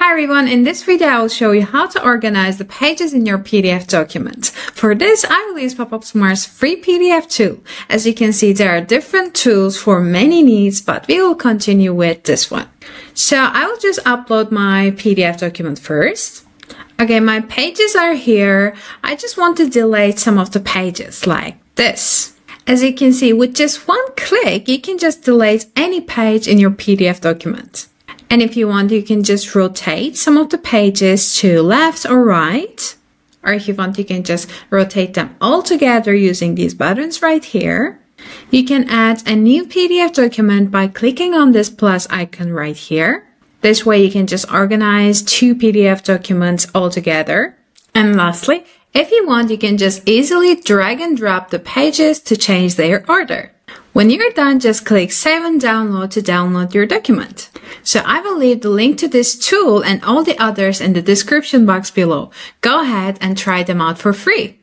Hi everyone, in this video I will show you how to organize the pages in your PDF document. For this I will use Popupsmart's free PDF tool. As you can see, there are different tools for many needs, but we will continue with this one. So I will just upload my PDF document first. Okay, my pages are here. I just want to delete some of the pages like this. As you can see, with just one click, you can just delete any page in your PDF document. And if you want, you can just rotate some of the pages to left or right. Or if you want, you can just rotate them all together using these buttons right here. You can add a new PDF document by clicking on this plus icon right here. This way you can just organize two PDF documents all together. And lastly, if you want, you can just easily drag and drop the pages to change their order. When you're done, just click Save and Download to download your document. So I will leave the link to this tool and all the others in the description box below. Go ahead and try them out for free.